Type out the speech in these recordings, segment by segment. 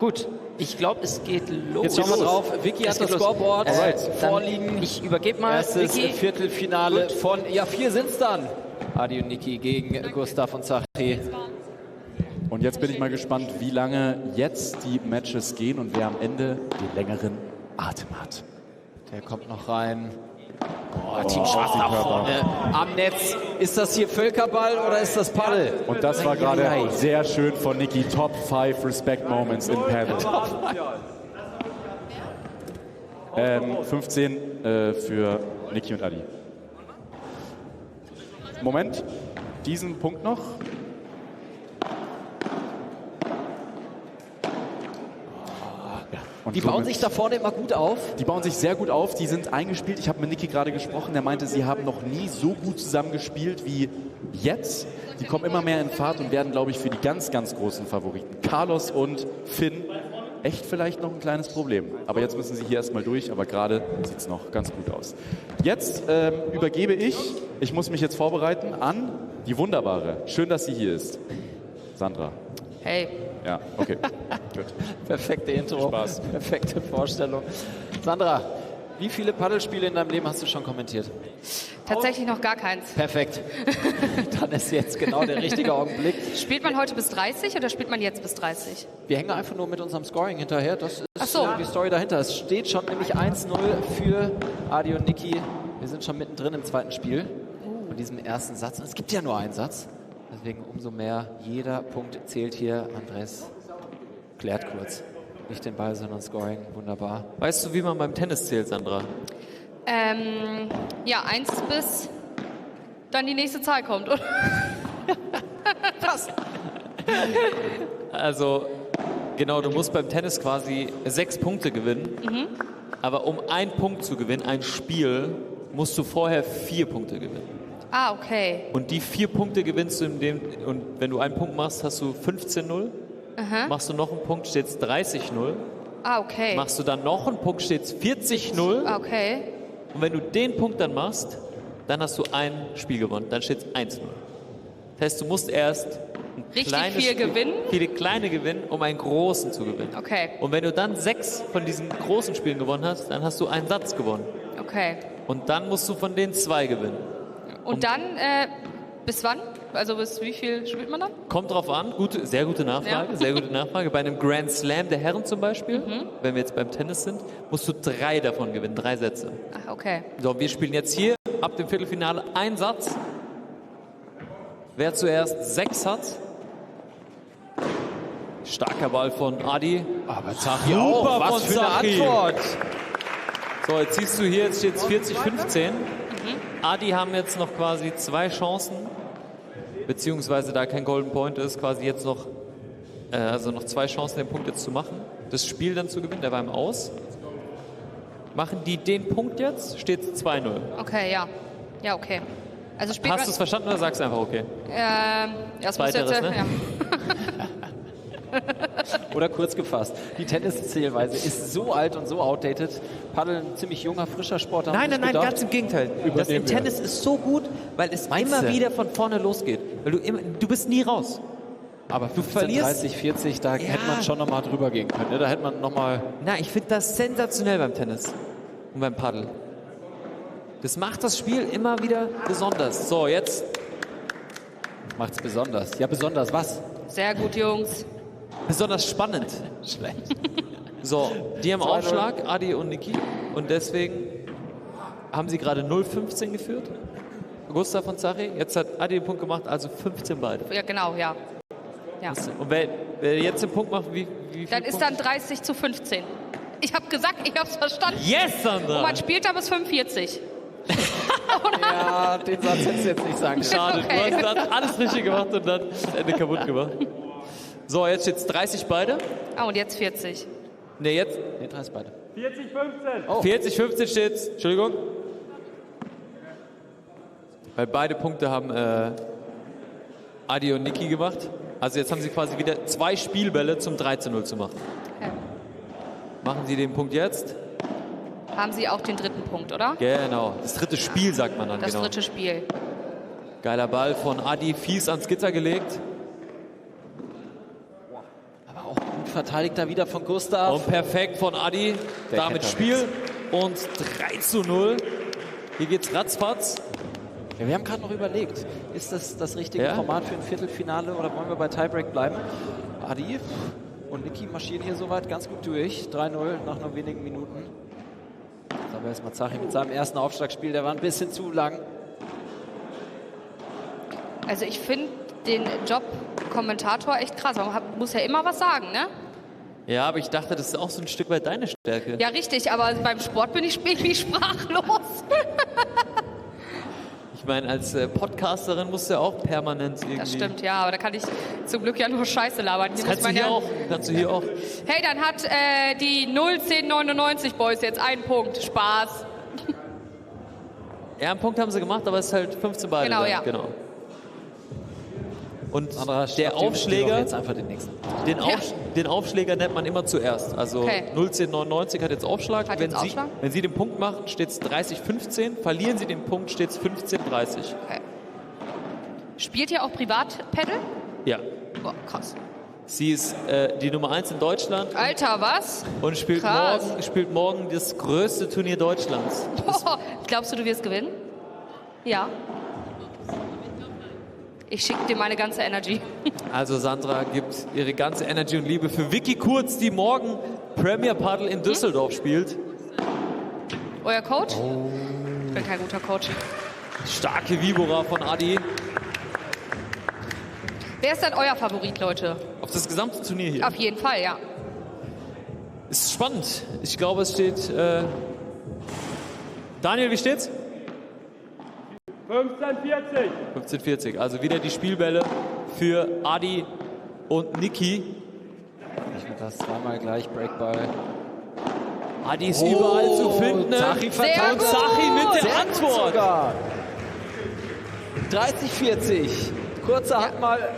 Gut, ich glaube, es geht los. Jetzt schauen wir drauf. Vicky hat das Scoreboard vorliegen. Ich übergebe mal. Erstes Vicky. Viertelfinale von, ja, 4 sind es dann. Adi und Niki gegen Gustav und Zachi. Und jetzt bin ich mal gespannt, wie lange jetzt die Matches gehen und wer am Ende den längeren Atem hat. Der kommt noch rein. Oh, Team Schwarz nach vorne am Netz. Ist das hier Völkerball oder ist das Paddel? Und das war gerade sehr schön von Niki. Top 5 Respect Moments in Paddle. 15 für Niki und Adi. Moment, diesen Punkt noch. Und die bauen sich da vorne immer gut auf. Die bauen sich sehr gut auf, die sind eingespielt. Ich habe mit Niki gerade gesprochen, der meinte, sie haben noch nie so gut zusammen gespielt wie jetzt. Die kommen immer mehr in Fahrt und werden, glaube ich, für die ganz, ganz großen Favoriten, Carlos und Finn, echt vielleicht noch ein kleines Problem. Aber jetzt müssen sie hier erstmal durch, aber gerade sieht es noch ganz gut aus. Jetzt übergebe ich muss mich jetzt vorbereiten, an die Wunderbare. Schön, dass sie hier ist. Sandra. Hey. Ja, okay. Gut. Perfekte Intro. Spaß. Perfekte Vorstellung. Sandra, wie viele Paddelspiele in deinem Leben hast du schon kommentiert? Tatsächlich noch gar keins. Perfekt. Dann ist jetzt genau der richtige Augenblick. Spielt man heute bis 30 oder spielt man jetzt bis 30? Wir hängen einfach nur mit unserem Scoring hinterher. Das ist so. Die Story dahinter. Es steht schon nämlich 1-0 für Adi und Niki. Wir sind schon mittendrin im zweiten Spiel. Und diesem ersten Satz. Und es gibt ja nur einen Satz. Deswegen umso mehr. Jeder Punkt zählt hier. Andres klärt kurz. Nicht den Ball, sondern Scoring. Wunderbar. Weißt du, wie man beim Tennis zählt, Sandra? Ja, 1 bis dann die nächste Zahl kommt, oder? Passt. Also, genau, du musst beim Tennis quasi 6 Punkte gewinnen. Aber um einen Punkt zu gewinnen, ein Spiel, musst du vorher 4 Punkte gewinnen. Ah, okay. Und die 4 Punkte gewinnst du und wenn du einen Punkt machst, hast du 15-0. Machst du noch einen Punkt, steht es 30-0. Ah, okay. Machst du dann noch einen Punkt, steht es 40-0. Ah, okay. Und wenn du den Punkt dann machst, dann hast du ein Spiel gewonnen. Dann steht es 1-0. Das heißt, du musst erst viele kleine gewinnen, um einen großen zu gewinnen. Okay. Und wenn du dann 6 von diesen großen Spielen gewonnen hast, dann hast du einen Satz gewonnen. Okay. Und dann musst du von denen 2 gewinnen. Und dann, bis wann? Also bis wie viel spielt man dann? Kommt drauf an, sehr gute Nachfrage, sehr gute Nachfrage. Bei einem Grand Slam der Herren zum Beispiel, wenn wir jetzt beim Tennis sind, musst du 3 davon gewinnen, 3 Sätze. Ach, okay. So, wir spielen jetzt hier ab dem Viertelfinale einen Satz. Wer zuerst 6 hat, starker Ball von Adi. Aber Zachi auch, was für eine Antwort. So, jetzt siehst du hier, jetzt steht es 40-15. Adi haben jetzt noch quasi 2 Chancen, beziehungsweise da kein Golden Point ist, quasi jetzt noch, also noch 2 Chancen, den Punkt jetzt zu machen, das Spiel dann zu gewinnen, der war im Aus. Machen die den Punkt jetzt, steht es 2-0. Okay, ja. Ja, okay. Also spielt Hast du es verstanden oder sagst du einfach okay? Das muss jetzt, Zweiteres, ne? ja. Oder kurz gefasst, die Tenniszählweise ist so alt und so outdated. Paddeln ein ziemlich junger, frischer Sport. Nein, ganz im Gegenteil. Das im Tennis ist so gut, weil es immer wieder von vorne losgeht. Weil du bist nie raus. Aber du verlierst 30, 40, da hätte man schon noch mal drüber gehen können. Ne? Da hätte man noch mal. Na, ich finde das sensationell beim Tennis und beim Paddel. Das macht das Spiel immer wieder besonders. So, jetzt Macht's besonders. Ja, besonders was? Sehr gut, Jungs. Besonders spannend. Schlecht. So, die haben Aufschlag, Adi und Niki. Und deswegen haben sie gerade 0-15 geführt. Gustav und Zachi. Jetzt hat Adi den Punkt gemacht, also 15 beide. Ja, genau, ja. Ja. Und wer jetzt den Punkt macht, wie viel Dann ist dann 30-15. Ich habe gesagt, ich habe es verstanden. Yes, Sandra! Und man spielt da bis 45. Ja, den Satz hättest du jetzt nicht sagen. Schade, Okay. du hast dann alles richtig gemacht und dann das Ende kaputt gemacht. So, jetzt steht es 30 beide. Ah, und jetzt 40. Ne, jetzt. Nee, 30 beide. 40-15 steht's. Entschuldigung. Weil beide Punkte haben Adi und Niki gemacht. Also jetzt haben sie quasi wieder 2 Spielbälle zum 13-0 zu machen. Okay. Machen sie den Punkt jetzt? Haben Sie auch den dritten Punkt, oder? Genau. Das dritte Spiel sagt man dann, Das genau. dritte Spiel. Geiler Ball von Adi, fies ans Gitter gelegt. Aber auch gut Gut verteidigt da wieder von Gustav. Und perfekt von Adi. Der Damit kennt da Spiel und 3:0. Hier geht's ratzfatz. Ja, wir haben gerade noch überlegt, ist das das richtige Ja. Format für ein Viertelfinale oder wollen wir bei Tiebreak bleiben? Adi und Niki marschieren hier soweit ganz gut durch. 3:0 nach nur wenigen Minuten. Jetzt aber erstmal Zachi mit seinem ersten Aufschlagspiel, der war ein bisschen zu lang. Also ich finde den Job Kommentator echt krass. Man muss ja immer was sagen, ne? Ja, aber ich dachte, das ist auch so ein Stück weit deine Stärke. Ja, richtig, aber beim Sport bin ich irgendwie sprachlos. Ich meine, als Podcasterin musst du ja auch permanent irgendwie... Das stimmt, ja, aber da kann ich zum Glück ja nur Scheiße labern. Hier Kannst muss du man hier ja auch. Kannst du hier auch. Hey, dann hat die 01099 Boys jetzt einen Punkt. Spaß. Ja, einen Punkt haben sie gemacht, aber es ist halt 15 beide. Genau, dann. ja. Genau. Und Sandra, der schnapp dir Aufschläger, jetzt einfach den nächsten. den Aufschläger nennt man immer zuerst. Also Okay. 01099 hat jetzt Aufschlag. Hat wenn, jetzt Aufschlag? wenn Sie den Punkt machen, steht es 30-15. Verlieren Sie den Punkt, steht es 15-30. Okay. Spielt ihr auch Privat-Paddle? Ja. Boah, krass. Sie ist die Nummer 1 in Deutschland Alter, was? und spielt Krass. morgen das größte Turnier Deutschlands. Boah, glaubst du wirst gewinnen? Ja. Ich schicke dir meine ganze Energy. Also Sandra gibt ihre ganze Energy und Liebe für Vicky Kurz, die morgen Premier Paddle in Düsseldorf spielt. Euer Coach? Ich bin kein guter Coach. Starke Vibora von Adi. Wer ist denn euer Favorit, Leute? Auf das gesamte Turnier hier. Auf jeden Fall, ja. Ist spannend. Ich glaube, es steht... Daniel, wie steht's? 15:40. 15:40. Also wieder die Spielbälle für Adi und Niki. Ich das zweimal gleich Breakball. Adi ist überall zu finden. Zachi Sehr Und gut. Zachi mit der Sehr Antwort. gut sogar. 30-40. Kurzer hat mal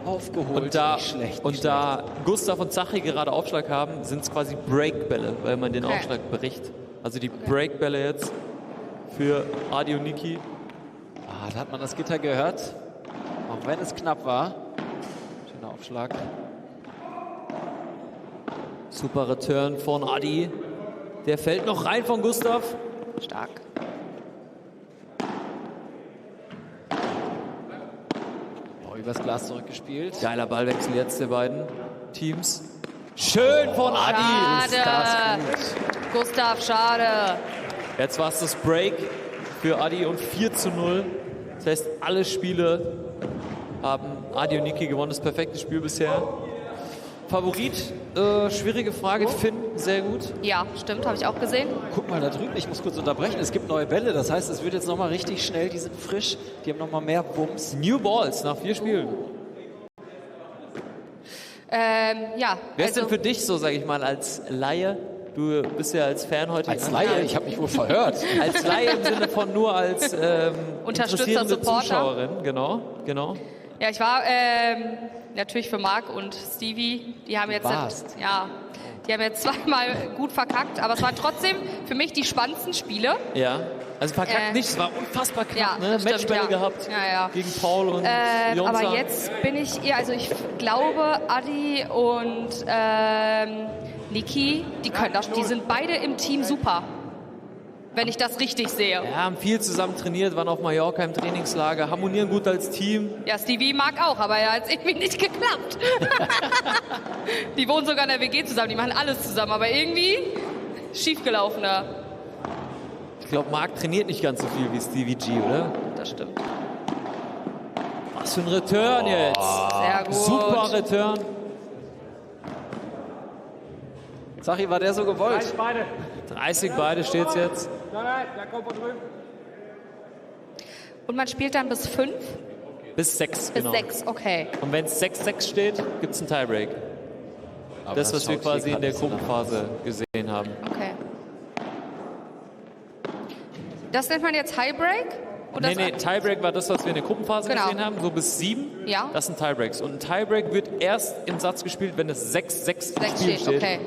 aufgeholt. Und da, Nicht schlecht, und nicht da Gustav und Zachi gerade Aufschlag haben, sind es quasi Breakbälle, weil man den Okay. Aufschlag bricht. Also die Breakbälle jetzt für Adi und Niki. schlecht. Ah, da hat man das Gitter gehört. Auch wenn es knapp war. Schöner Aufschlag. Super Return von Adi. Der fällt noch rein von Gustav. Stark. Oh, übers Glas zurückgespielt. Geiler Ballwechsel jetzt der beiden Teams. Schön von Adi. Schade. Gustav, schade. Jetzt war es das Break für Adi und 4:0. Das heißt, alle Spiele haben Adi und Niki gewonnen. Das perfekte Spiel bisher. Favorit? Schwierige Frage. Finn, sehr gut. Ja, stimmt, habe ich auch gesehen. Guck mal da drüben, ich muss kurz unterbrechen. Es gibt neue Bälle, das heißt, es wird jetzt nochmal richtig schnell. Die sind frisch, die haben nochmal mehr Bums. New Balls nach 4 Spielen. Ja, Wer ist also, denn für dich so, sage ich mal, als Laie? Du bist ja als Fan heute. Als Laie, ich habe mich wohl verhört. Als Laie im Sinne von nur als Unterstützer, interessierende Supporter. Zuschauerin. Genau, genau. ja, ich war natürlich für Marc und Stevie. Die haben jetzt, die haben jetzt zweimal gut verkackt, aber es waren trotzdem für mich die spannendsten Spiele. Ja. Also verkackt nicht, es war unfassbar knapp, Ja, ne? das stimmt, Matchbälle ja. gehabt Ja, ja. gegen Paul und Jonsa. Aber jetzt bin ich eher, also ich glaube, Adi und Niki, die sind beide im Team super. Wenn ich das richtig sehe. Ja, haben viel zusammen trainiert, waren auf Mallorca im Trainingslager, harmonieren gut als Team. Ja, Stevie mag auch, aber er hat es irgendwie nicht geklappt. Die wohnen sogar in der WG zusammen, die machen alles zusammen, aber irgendwie schiefgelaufen da. Ich glaube, Marc trainiert nicht ganz so viel wie Stevie G, oder? Das stimmt. Was für ein Return jetzt. Sehr gut. Super Return. Zachi, war der so gewollt? Beide. 30 beide steht's jetzt. Nein, der kommt von drüben. Und man spielt dann bis 5? Bis 6, Bis genau. 6, okay. Und wenn es 6-6 steht, gibt es einen Tiebreak. Aber Das, was wir schaut hier quasi in grad der nicht so Gruppenphase gesehen haben. Okay. Das nennt man jetzt Highbreak? Und das Nee, Tiebreak war das, was wir in der Gruppenphase Genau. gesehen haben, so bis 7. Ja. Das sind Tiebreaks. Und ein Tiebreak wird erst im Satz gespielt, wenn es 6-6 im 6 Spiel steht, okay.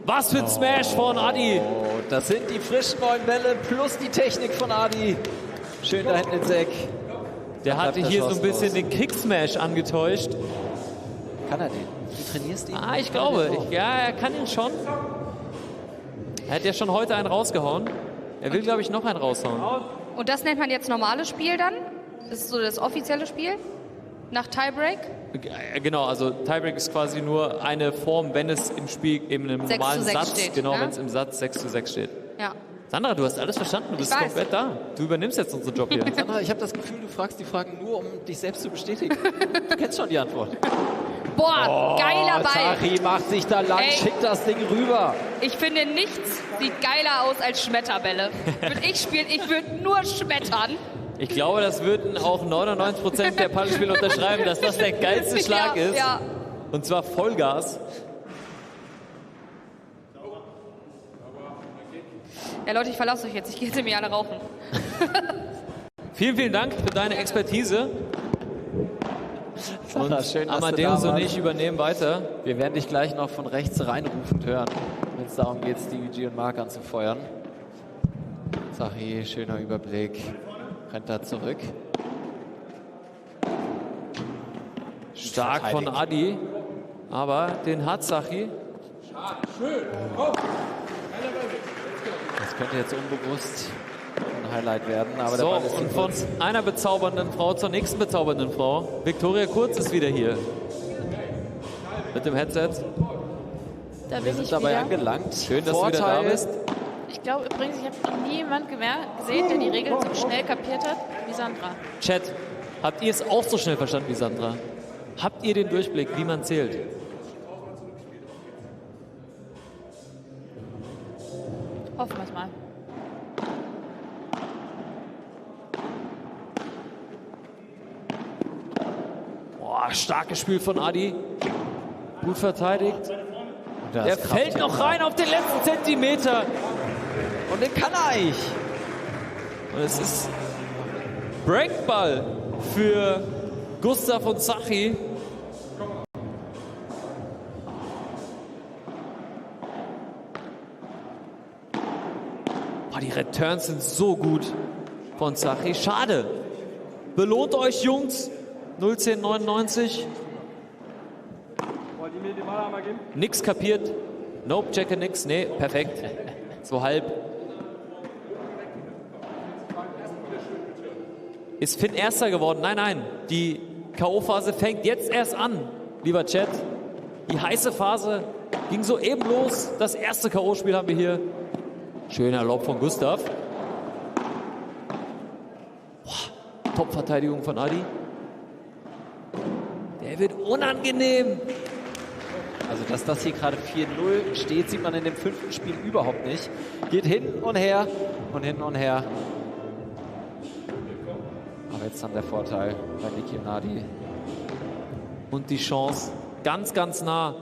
Was für ein Smash von Adi. Oh, das sind die frischen neuen Bälle plus die Technik von Adi. Schön da hinten ins Eck. Der Dann hatte bleibt hier der so ein Schuss bisschen raus. den Kick-Smash angetäuscht. Kann er den? Du trainierst ihn? Ich glaube. Er kann ihn schon. Er hat ja schon heute einen rausgehauen. Er will, glaube ich, noch einen raushauen. Und das nennt man jetzt normales Spiel dann? Das ist so das offizielle Spiel? Nach Tiebreak? Genau, also Tiebreak ist quasi nur eine Form, wenn es im Spiel eben in einem 6 normalen zu 6 Satz, steht, genau, ne? wenn es im Satz 6:6 steht. Ja. Sandra, du hast alles verstanden, du bist weiß. komplett da. Du übernimmst jetzt unseren Job hier. Sandra, ich habe das Gefühl, du fragst die Fragen nur, um dich selbst zu bestätigen. Du kennst schon die Antwort. Boah, geiler Ball. Zachi macht sich da lang, Ey. schickt das Ding rüber. Ich finde, nichts sieht geiler aus als Schmetterbälle. Würde ich spielen, ich würde nur schmettern. Ich glaube, das würden auch 99% der Paddelspieler unterschreiben, dass das der geilste Schlag Ja, ist. ja. Und zwar Vollgas. Ja, Leute, ich verlasse euch jetzt. Ich gehe jetzt nämlich alle rauchen. Vielen, vielen Dank für deine Expertise. Und Sandra, schön, dass du Amadeus da und warst. ich übernehmen weiter. Wir werden dich gleich noch von rechts reinrufend hören, wenn es darum geht, Stevie G und Mark anzufeuern. Zachi, schöner Überblick. Rennt da zurück. Stark von Adi. Aber den hat Zachi. Das könnte jetzt unbewusst ein Highlight werden, aber der So, Ball ist und zu von kurz. einer bezaubernden Frau zur nächsten bezaubernden Frau. Viktoria Kurz ist wieder hier. Mit dem Headset. Da Wir bin sind ich dabei wieder. angelangt. Schön, dass du wieder da bist. Ich glaube übrigens, ich habe noch nie jemand gesehen, der die Regeln so schnell kapiert hat wie Sandra. Chat, habt ihr es auch so schnell verstanden wie Sandra? Habt ihr den Durchblick, wie man zählt? Hoffen wir es mal. Boah, starkes Spiel von Adi. Gut verteidigt. Da Er ist Kraft fällt noch rein auf den letzten Zentimeter. Und den kann er eigentlich. Und es ist Breakball für Gustav und Zachi. Boah, die Returns sind so gut von Zachi. Schade. Belohnt euch, Jungs. 01099. Wollt ihr mir den Ball einmal geben? Nix kapiert. Nope, checke nix. Nee, perfekt. So halb. Ist Finn Erster geworden? Nein, nein. Die K.O.-Phase fängt jetzt erst an, lieber Chat. Die heiße Phase ging soeben los. Das erste K.O.-Spiel haben wir hier. Schöner Lob von Gustav. Boah, Top-Verteidigung von Adi. Der wird unangenehm. Also, dass das hier gerade 4-0 steht, sieht man in dem 5. Spiel überhaupt nicht. Geht hin und her und hin und her. Aber jetzt dann der Vorteil bei Niki und Adi. Und die Chance, ganz, ganz nah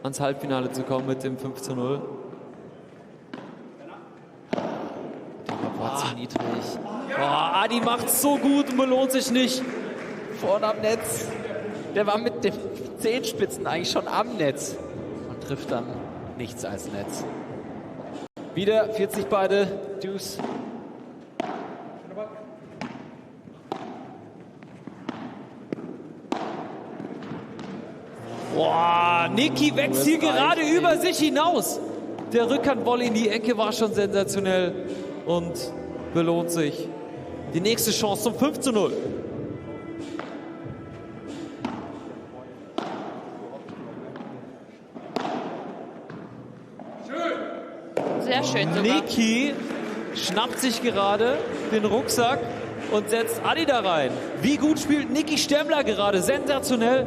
ans Halbfinale zu kommen mit dem 5:0. Der war zu niedrig. Boah, Adi macht's so gut und belohnt sich nicht. Vorne am Netz. Der war mit den Zehenspitzen eigentlich schon am Netz. Und trifft dann nichts als Netz. Wieder 40 beide. Deuce. Boah, Niki wächst hier gerade reicht über sich hinaus. Der Rückhandvolley in die Ecke war schon sensationell und belohnt sich. Die nächste Chance zum 5:0. Sehr schön sogar. Niki schnappt sich gerade den Rucksack und setzt Adi da rein. Wie gut spielt Niki Stemmler gerade? Sensationell.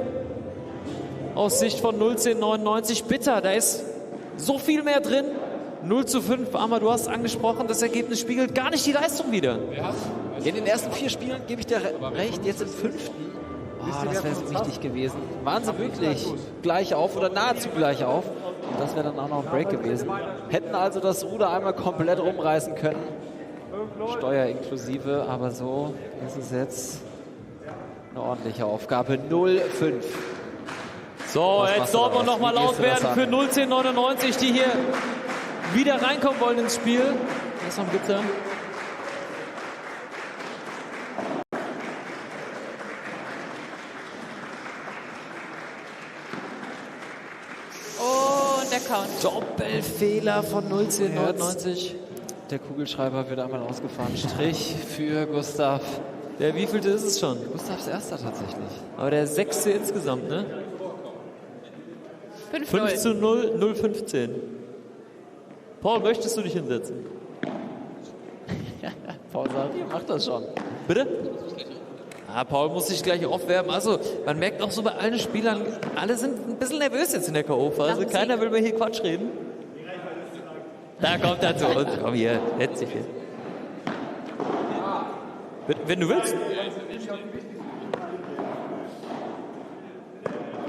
Aus Sicht von 01099 bitter. Da ist so viel mehr drin. 0:5. Aber du hast angesprochen, das Ergebnis spiegelt gar nicht die Leistung wider. In den ersten 4 Spielen gebe ich dir recht. Jetzt im 5. Das wäre so wichtig gewesen. Waren sie wirklich gleich auf oder nahezu gleich auf? Und das wäre dann auch noch ein Break gewesen. Hätten also das Ruder einmal komplett rumreißen können. Steuer inklusive, aber so ist es jetzt eine ordentliche Aufgabe. 0:5. So, Was jetzt machst du sollten wir daraus? noch mal Wie gehst laut du das werden für an? 01099, die hier wieder reinkommen wollen ins Spiel. Was noch bitte? der Count. Doppelfehler von 01099. Der Kugelschreiber wird einmal ausgefahren. Strich für Gustav. Der wievielte ist es schon? Gustavs erster tatsächlich. Aber der 6. insgesamt, ne? 5 5-0. zu 0, 0-15. Paul, möchtest du dich hinsetzen? Paul sagt, ihr macht das schon. Bitte? Ah, Paul muss sich gleich aufwärmen. Also, man merkt auch so bei allen Spielern, alle sind ein bisschen nervös jetzt in der K.O.-Phase. Keiner will mehr hier Quatsch reden. Da kommt er zu uns. Komm hier, setz dich hin. Wenn du willst.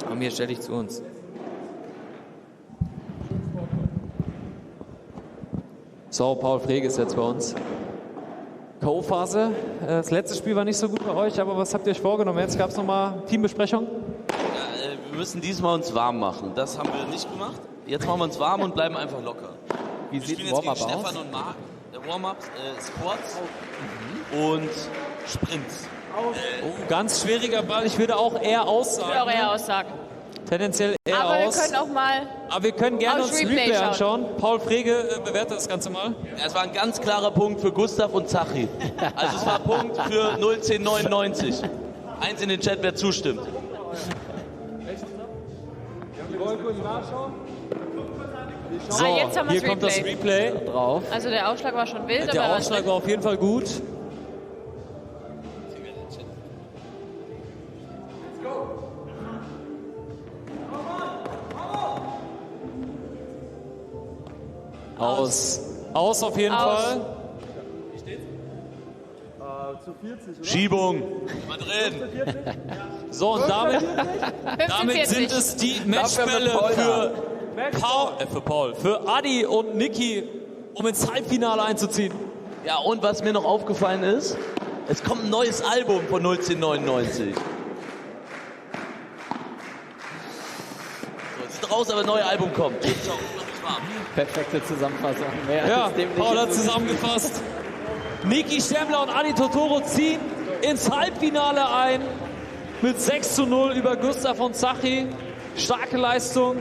Komm hier, stell dich zu uns. So, Paul Frege ist jetzt bei uns. K.O.-Phase. Das letzte Spiel war nicht so gut bei euch, aber was habt ihr euch vorgenommen? Jetzt gab es nochmal Teambesprechung. Wir müssen diesmal uns warm machen. Das haben wir nicht gemacht. Jetzt machen wir uns warm und bleiben einfach locker. Wie Wir sieht spielen ein jetzt gegen Warm-Up aus? Stefan und Marc. Der Warm-Up, Squats und Sprints. Ganz schwieriger Ball. Ich würde auch eher Ich will aussagen. auch eher aussagen. Tendenziell eher Aber wir aus. können auch mal Aber wir können gerne aufs uns Replay Replay schauen. anschauen. Paul Frege bewertet das Ganze mal. Ja, es war ein ganz klarer Punkt für Gustav und Zachi. Also es war ein Punkt für 01099. Eins in den Chat, wer zustimmt. Wir wollen kurz nachschauen. So, jetzt haben wir hier das kommt das Replay. Replay. Drauf. Also der Ausschlag war schon wild, Der aber Ausschlag war auf jeden Fall gut. Aus. Aus auf jeden Aus. Fall. Zu 40, oder? Schiebung. Mal drehen. So, und damit 15-40. sind es die Matchbälle für Adi und Niki, um ins Halbfinale einzuziehen. Ja, und was mir noch aufgefallen ist, es kommt ein neues Album von 01099. So, es ist raus, aber ein neues Album kommt. Jetzt noch nicht warm. Perfekte Zusammenfassung. Mehr Ja, ist dem nicht Paul hat hinzuzufügen. zusammengefasst. Niki Stemmler und Adi Totoro ziehen ins Halbfinale ein mit 6 zu 0 über Gustav und Zachi. Starke Leistung.